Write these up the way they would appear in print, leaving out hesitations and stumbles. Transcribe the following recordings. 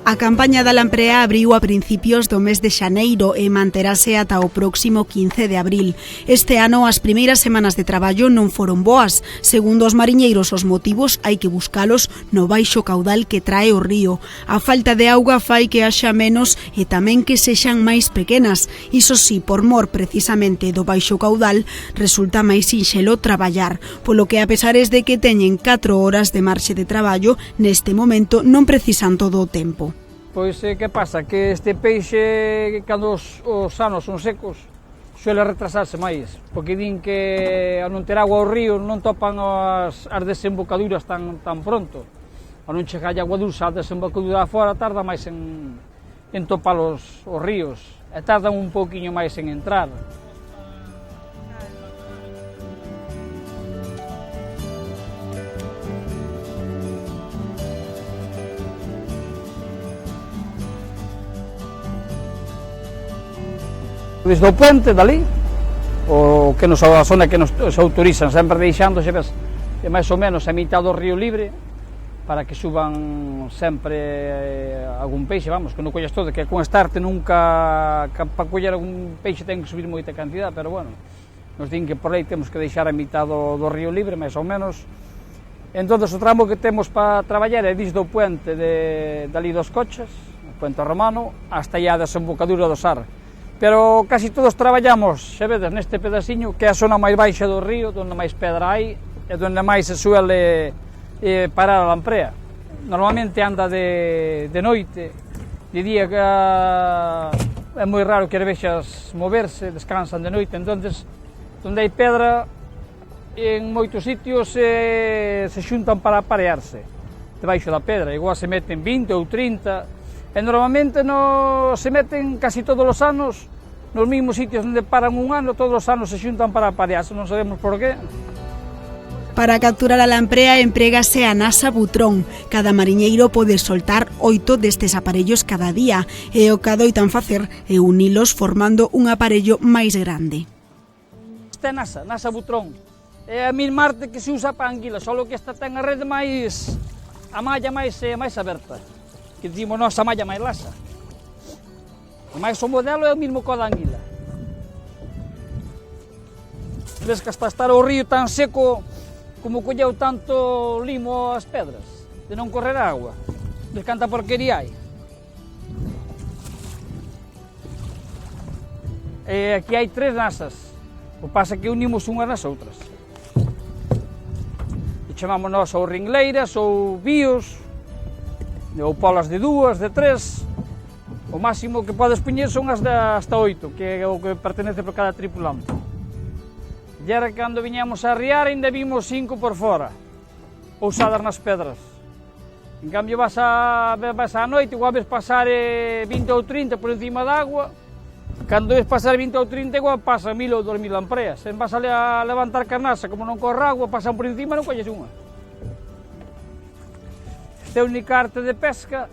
A campaña da Lamprea abriu a principios do mes de xaneiro e manterase ata o próximo 15 de abril. Este ano as primeiras semanas de traballo non foron boas. Segundo os mariñeiros, os motivos hai que buscalos no baixo caudal que trae o río. A falta de auga fai que haxa menos e tamén que sexan máis pequenas. Iso sí, por mor precisamente do baixo caudal, resulta máis sinxelo traballar, polo que a pesares de que teñen 4 horas de marxe de traballo, neste momento non precisan todo o tempo. Pois que pasa? Que este peixe, cando os anos son secos, suele retrasarse máis, porque din que ao non ter agua ao río non topan as desembocaduras tan pronto. Ao non chegar a agua dulce a desembocadura fora, tarda máis en topar os ríos, e tardan un pouquiño máis en entrar. Desde o puente dali, o que a zona que nos autorizan, sempre deixándose, ves, é máis ou menos a mitad do río libre, para que suban sempre algún peixe, vamos, que non collas todo, que con estarte nunca, para coller algún peixe ten que subir moita cantidad, pero bueno, nos din que por aí temos que deixar a mitad do río libre, máis ou menos. Entón, o tramo que temos para traballar é desde o puente dali dos coches, o puente romano, hasta aí a desembocadura do Sar. Pero casi todos traballamos, xa vedes, neste pedaciño, que é a zona máis baixa do río, onde máis pedra hai, e onde máis se suele parar a lamprea. Normalmente anda de noite, de día que é moi raro que as vexas moverse, descansan de noite, entonces, onde hai pedra, en moitos sitios se xuntan para aparearse, debaixo da pedra, igual se meten 20 ou 30, e normalmente se meten casi todos os anos nos mesmos sitios onde paran un ano, todos os anos se xuntan para aparearse, non sabemos por qué. Para capturar a lamprea emprégase a nasa butrón. Cada mariñeiro pode soltar 8 destes aparellos cada día, e o que adoitan facer é unilos formando un aparello máis grande. Esta é nasa butrón. É a mesma arte que se usa para a anguila, só que esta ten a rede máis, a malla máis aberta, que dicimos nós a malla máis lasa. Mas o modelo é o mesmo co da anguila. Ves que hasta estar o río tan seco, como colleu tanto limo as pedras, de non correr agua, ves canta porquería hai. E aquí hai 3 nasas, o pasa que unimos unhas nas outras. E chamamos nós ou ringleiras ou bios, ou polas de 2, de 3, o máximo que podes poñer son as de hasta 8, que é o que pertenece por cada tripulante. E era cando viñamos a arriar, ainda vimos 5 por fora, pousadas nas pedras. En cambio, vas á noite, igual ves pasar 20 ou 30 por encima da agua, cando ves pasar 20 ou 30, igual pasa 1000 ou 2000 lampreas. Se vas a levantar carnasa, como non corre agua, pasan por encima, non colles unha. Esta é a única arte de pesca,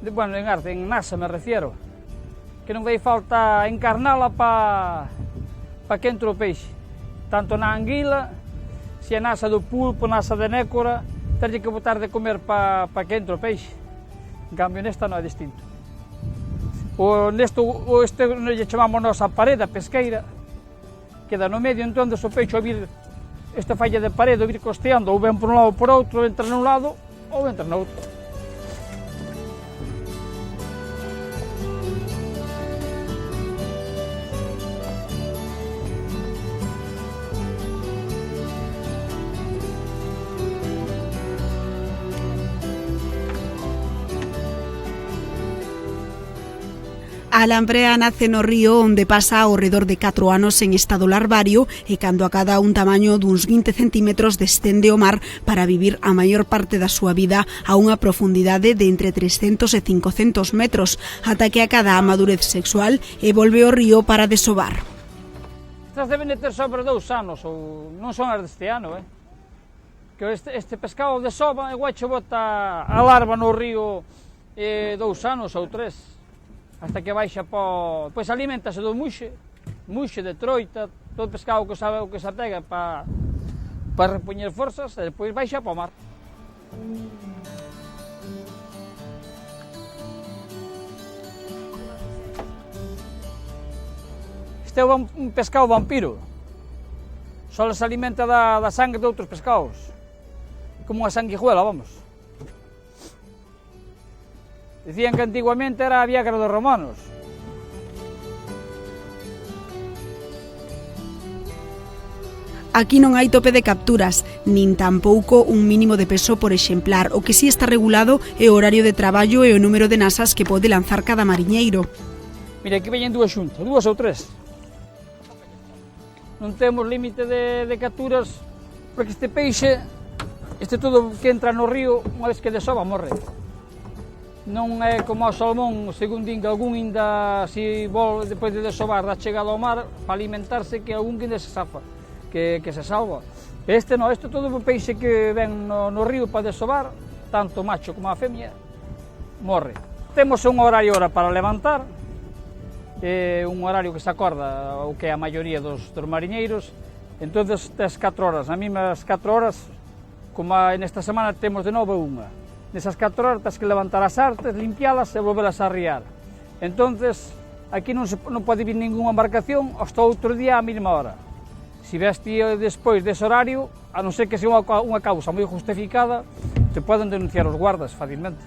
en nasa me refiero, que non vai falta encarnala para que entre o peixe, tanto na anguila, se é nasa do pulpo, nasa de nécora, terlle que botar de comer para que entre o peixe. En cambio, nesta non é distinto. Este lle chamamos nós a parede, a pesqueira, queda no medio, entón, o peixe ao vir esta falla de parede, ao vir costeando, ou ven por un lado ou por outro, entra nun lado, ou entra no outro. A lamprea nace no río onde pasa ao redor de 4 anos en estado larvario e cando acada un tamaño duns 20 centímetros descende ao mar para vivir a maior parte da súa vida a unha profundidade de entre 300 e 500 metros, ata que acada a madurez sexual e volve ao río para desovar. Estas deben de ter sobre 2 anos, ou non son as deste ano, que este pescado desova e guacho bota a larva no río 2 anos ou 3. hasta que baixa pois alimentase do muxe, de troita, todo o pescado que se apega para repoñer forzas, e depois baixa para o mar. Este é un pescado vampiro, só se alimenta da sangue de outros pescados, como unha sanguijuela, vamos. Dicían que antiguamente era a Viagra dos romanos. Aquí non hai tope de capturas, nin tampouco un mínimo de peso por exemplar. O que si está regulado é o horario de traballo e o número de nasas que pode lanzar cada mariñeiro. Mira, aquí veñen dúas xuntas, 2 ou 3. Non temos límite de capturas, porque este peixe, todo que entra no río, unha vez que desova, morre. Non é como o salmón, segundo din que algún ainda, se volve depois de desovar, da chegada ao mar, para alimentarse, que algún que ainda se safa, que se salva. Este non, este todo o peixe que ven no río para desovar, tanto o macho como a femia, morre. Temos un horario para levantar, un horario que se acorda o que é a maioría dos mariñeiros, entonces tes 4 horas, as mesmas 4 horas, como nesta semana temos de novo unha. Nesas 4 horas tens que levantar as artes, limpialas e volvelas a arriar. Entonces, aquí non pode vir ninguna embarcación hasta outro día á mesma hora. Se veste despois dese horario, a non ser que sea unha causa moi justificada, te poden denunciar os guardas facilmente.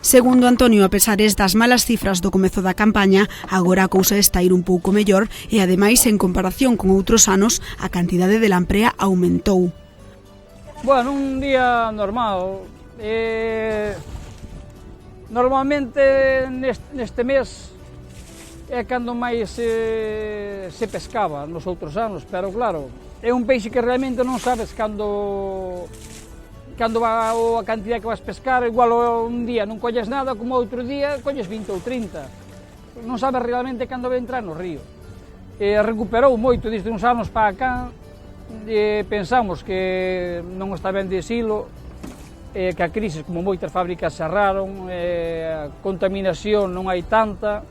Segundo Antonio, a pesares das malas cifras do comezo da campaña, agora a cousa está a ir un pouco mellor e, ademais, en comparación con outros anos, a cantidade de lamprea aumentou. Bueno, un día normal. Normalmente neste mes é cando máis se pescaba nos outros anos, pero claro, é un peixe que realmente non sabes cando va a cantidad que vas pescar, igual un día non colles nada, como outro día colles 20 ou 30. Non sabes realmente cando vai entrar no río. Recuperou moito desde uns anos para cá, pensamos que non está ben de silo, que a crise, como moitas fábricas cerraron, a contaminación non hai tanta.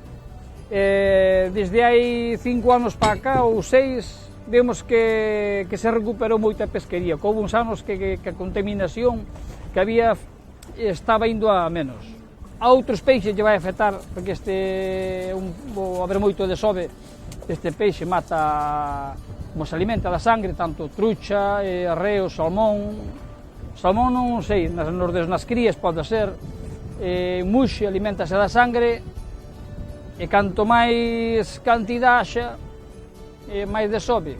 Desde hai 5 anos para cá, ou 6, vemos que se recuperou moita pesquería, que houve uns anos que a contaminación que había estaba indo a menos. A outros peixes lle vai afectar, porque haber moito desove, este peixe mata, como se alimenta da sangre, tanto trucha, reo, salmón. Salmón non sei, nas crías pode ser, muxe alimentase da sangre, e canto máis cantidade xa, máis desove.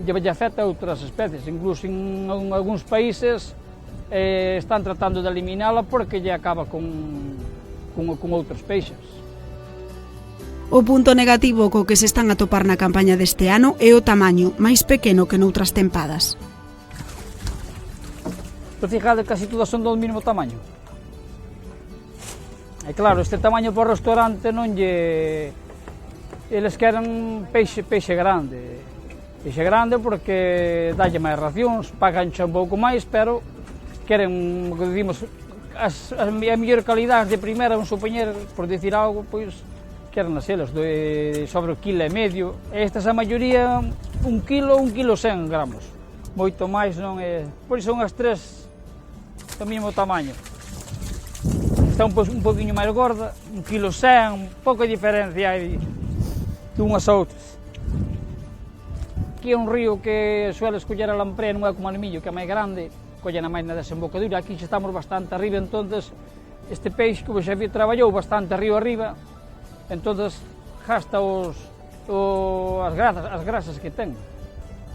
Lle afecta a outras especies, incluso en algúns países están tratando de eliminala porque lle acaba con outros peixes. O punto negativo co que se están a topar na campaña deste ano é o tamaño, máis pequeno que noutras tempadas. Pero fíjate, casi todas son do mesmo tamaño. E claro, este tamaño para o restaurante non lle... Eles queren peixe grande. Peixe grande porque dalle máis racións, pagan xa un pouco máis, pero queren, como dicimos, a mellor calidade de primeira, un supoñer, por dicir algo, pois queren as elas, sobre 1,5 kg. Estas a maioría 1 kg, 1,1 kg. Moito máis non é... Por iso son as 3 do mesmo tamaño. Está un poquinho máis gorda, 1,1 kg, pouca diferencia hai de unhas a outras. Aquí é un río que suele escoller a lamprea, non é como a Millo, que é máis grande, collen a máis na desembocadura. Aquí xa estamos bastante arriba, entonces este peixe, como xa traballou bastante río arriba, entonces gasta as grasas que ten.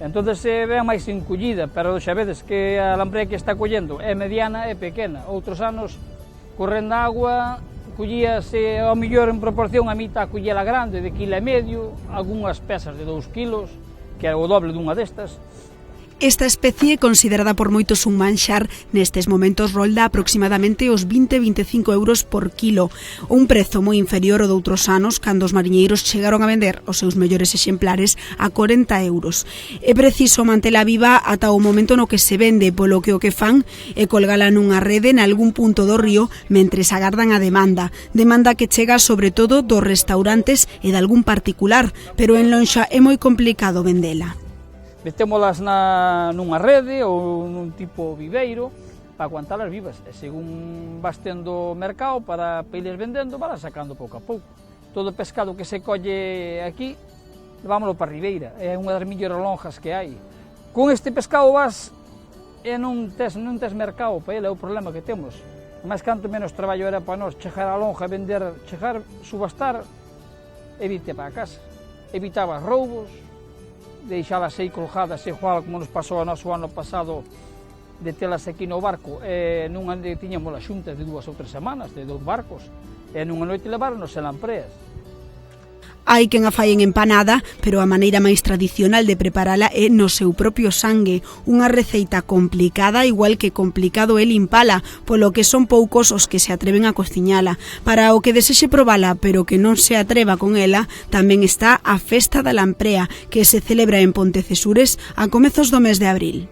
Entonces se ve máis encollida, pero xa vedes que a lamprea que está collendo é mediana e pequena. Outros anos, correndo agua, collíase ao mellor en proporción a mitad collela grande de 1,5 kg, algunhas pesas de 2 kg, que é o doble dunha destas, Esta especie, considerada por moitos un manxar, nestes momentos rolda aproximadamente os 20-25 euros por kilo, un prezo moi inferior ao doutros anos, cando os mariñeiros chegaron a vender os seus mellores exemplares a 40 euros. É preciso mantela viva ata o momento no que se vende, polo que o que fan é colgala nunha rede nalgún punto do río mentres agardan a demanda que chega sobre todo dos restaurantes e de algún particular, pero en lonxa é moi complicado vendela. Metémolas nunha rede ou nun tipo viveiro para aguantalas vivas. E según vas tendo mercado para irles vendendo, vas sacando pouco a pouco. Todo o pescado que se colle aquí, levámoslo para a ribeira. É unha das mellores lonjas que hai. Con este pescado vas e non tes mercado para ele, é o problema que temos. Mas canto menos traballo era para nós chegar á lonja, vender, chegar, subastar, evite para a casa. Evitaba roubos, deixalas aí colgadas, igual como nos pasou a noso ano pasado, de telas aquí no barco, nunha noite tiñamos as xuntas de 2 ou 3 semanas, de 2 barcos, e nunha noite levaronos en lampreas. Hai quen a fai en empanada, pero a maneira máis tradicional de preparala é no seu propio sangue, unha receita complicada igual que complicado é limpala, polo que son poucos os que se atreven a cociñala. Para o que desexe probala, pero que non se atreva con ela, tamén está a Festa da Lamprea, que se celebra en Pontecesures a comezos do mes de abril.